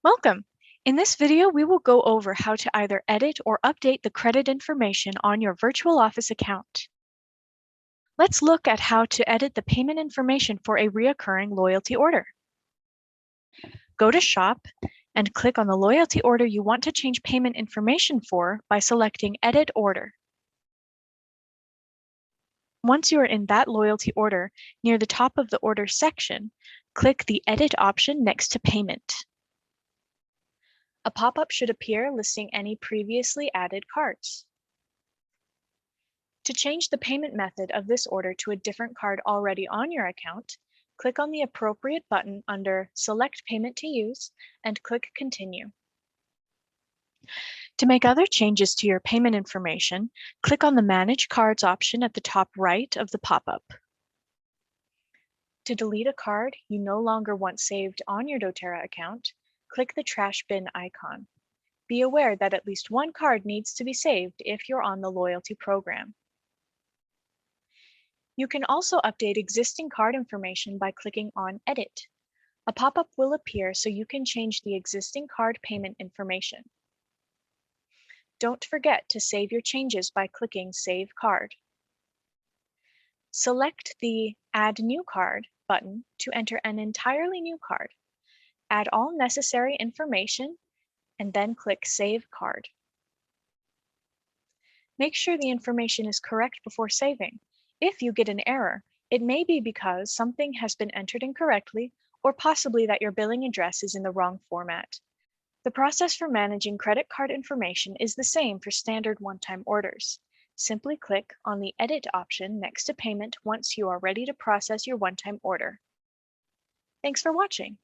Welcome! In this video, we will go over how to either edit or update the credit information on your virtual office account. Let's look at how to edit the payment information for a reoccurring loyalty order. Go to Shop and click on the loyalty order you want to change payment information for by selecting Edit Order. Once you are in that loyalty order, near the top of the Order section, click the Edit option next to Payment. A pop-up should appear listing any previously added cards. To change the payment method of this order to a different card already on your account, click on the appropriate button under Select Payment to Use and click Continue. To make other changes to your payment information, click on the Manage Cards option at the top right of the pop-up. To delete a card you no longer want saved on your doTERRA account, click the trash bin icon. Be aware that at least one card needs to be saved if you're on the loyalty program. You can also update existing card information by clicking on Edit. A pop-up will appear so you can change the existing card payment information. Don't forget to save your changes by clicking Save Card. Select the Add New Card button to enter an entirely new card. Add all necessary information and then click Save Card. Make sure the information is correct before saving. If you get an error, it may be because something has been entered incorrectly or possibly that your billing address is in the wrong format. The process for managing credit card information is the same for standard one-time orders. Simply click on the Edit option next to Payment once you are ready to process your one-time order. Thanks for watching.